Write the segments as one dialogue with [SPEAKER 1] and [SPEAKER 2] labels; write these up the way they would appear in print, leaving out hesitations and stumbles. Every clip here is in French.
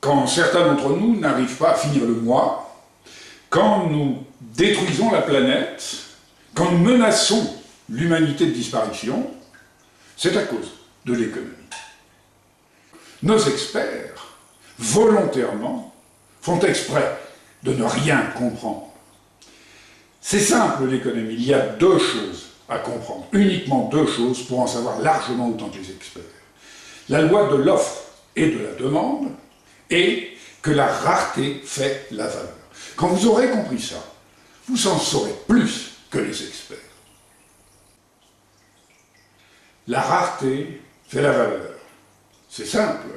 [SPEAKER 1] quand certains d'entre nous n'arrivent pas à finir le mois, quand nous détruisons la planète, quand nous menaçons l'humanité de disparition, c'est à cause de l'économie. Nos experts, volontairement, font exprès de ne rien comprendre. C'est simple l'économie, il y a deux choses à comprendre, uniquement deux choses pour en savoir largement autant que les experts. La loi de l'offre et de la demande, et que la rareté fait la valeur. Quand vous aurez compris ça, vous en saurez plus que les experts. La rareté fait la valeur. C'est simple.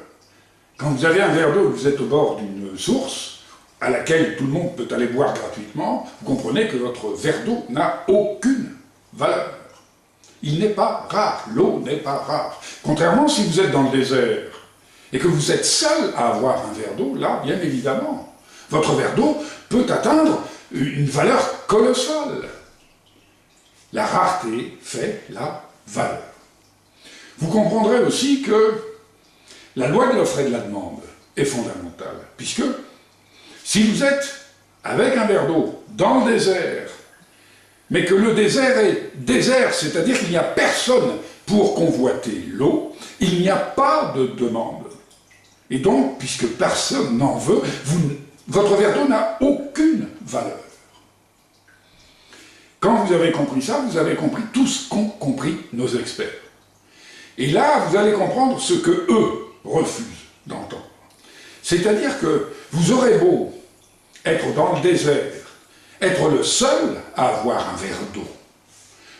[SPEAKER 1] Quand vous avez un verre d'eau, vous êtes au bord d'une source à laquelle tout le monde peut aller boire gratuitement, vous comprenez que votre verre d'eau n'a aucune valeur. Il n'est pas rare, l'eau n'est pas rare. Contrairement si vous êtes dans le désert et que vous êtes seul à avoir un verre d'eau, là, bien évidemment, votre verre d'eau peut atteindre une valeur colossale. La rareté fait la valeur. Vous comprendrez aussi que la loi de l'offre et de la demande est fondamentale, puisque si vous êtes avec un verre d'eau dans le désert, mais que le désert est désert, c'est-à-dire qu'il n'y a personne pour convoiter l'eau, il n'y a pas de demande. Et donc, puisque personne n'en veut, votre verre d'eau n'a aucune valeur. Quand vous avez compris ça, vous avez compris tout ce qu'ont compris nos experts. Et là, vous allez comprendre ce que eux refusent d'entendre. C'est-à-dire que vous aurez beau être dans le désert, être le seul à avoir un verre d'eau.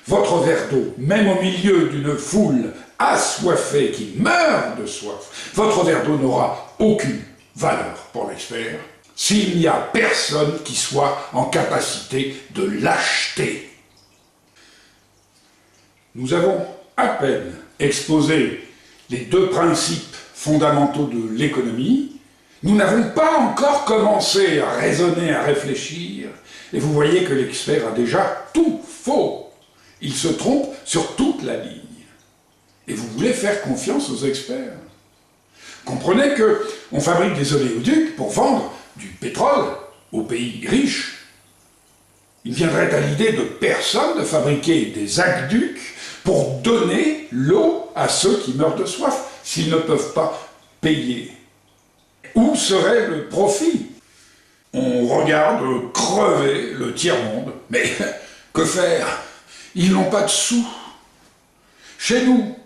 [SPEAKER 1] Votre verre d'eau, même au milieu d'une foule assoiffée qui meurt de soif, votre verre d'eau n'aura aucune valeur pour l'expert s'il n'y a personne qui soit en capacité de l'acheter. Nous avons à peine exposé les deux principes fondamentaux de l'économie. Nous n'avons pas encore commencé à raisonner, à réfléchir, et vous voyez que l'expert a déjà tout faux. Il se trompe sur toute la ligne. Et vous voulez faire confiance aux experts. Comprenez qu'on fabrique des oléoducs pour vendre du pétrole aux pays riches. Il viendrait à l'idée de personne de fabriquer des aqueducs pour donner l'eau à ceux qui meurent de soif, s'ils ne peuvent pas payer. Où serait le profit? On regarde crever le tiers-monde, mais que faire? Ils n'ont pas de sous. Chez nous,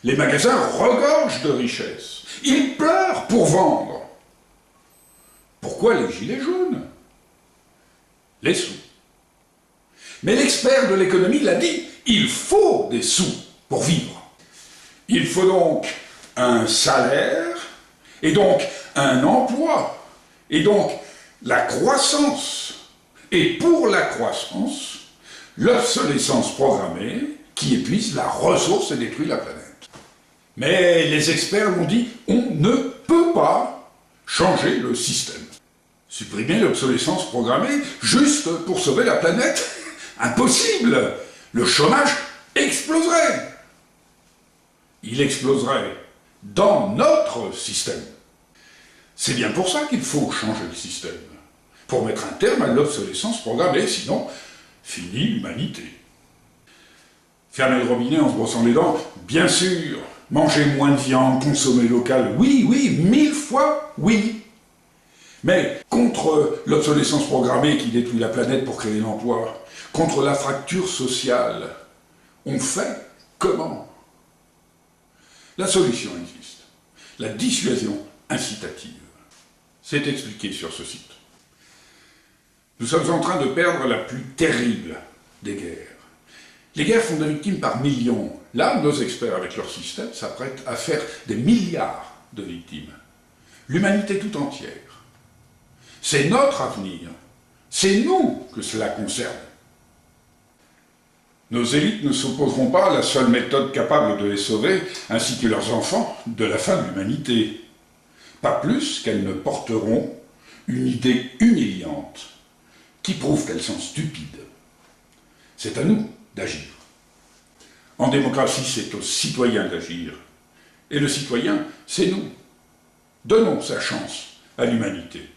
[SPEAKER 1] les magasins regorgent de richesses. Ils pleurent pour vendre. Pourquoi les gilets jaunes? Les sous. Mais l'expert de l'économie l'a dit, il faut des sous pour vivre. Il faut donc un salaire, et donc un emploi, et donc la croissance. Et pour la croissance, l'obsolescence programmée qui épuise la ressource et détruit la planète. Mais les experts m'ont dit, on ne peut pas changer le système. Supprimer l'obsolescence programmée juste pour sauver la planète? Impossible! Le chômage exploserait. Il exploserait dans notre système. C'est bien pour ça qu'il faut changer le système, pour mettre un terme à l'obsolescence programmée, sinon, fini l'humanité. Fermer le robinet en se brossant les dents, bien sûr. Manger moins de viande, consommer local, oui, oui, 1000 fois, oui. Mais contre l'obsolescence programmée qui détruit la planète pour créer l'emploi, contre la fracture sociale, on fait comment? La solution existe. La dissuasion incitative. C'est expliqué sur ce site. Nous sommes en train de perdre la plus terrible des guerres. Les guerres font des victimes par millions. Là, nos experts, avec leur système, s'apprêtent à faire des milliards de victimes. L'humanité tout entière. C'est notre avenir. C'est nous que cela concerne. Nos élites ne s'opposeront pas à la seule méthode capable de les sauver, ainsi que leurs enfants, de la fin de l'humanité. Pas plus qu'elles ne porteront une idée humiliante qui prouve qu'elles sont stupides. C'est à nous d'agir. En démocratie, c'est aux citoyens d'agir. Et le citoyen, c'est nous. Donnons sa chance à l'humanité.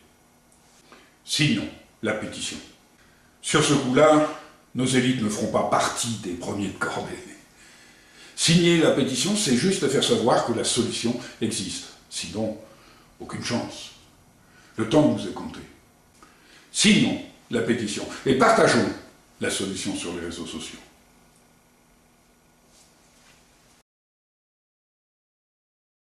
[SPEAKER 1] Signons la pétition. Sur ce coup-là, nos élites ne feront pas partie des premiers de cordée. Signer la pétition, c'est juste faire savoir que la solution existe. Sinon, aucune chance. Le temps nous est compté. Signons la pétition et partageons la solution sur les réseaux sociaux.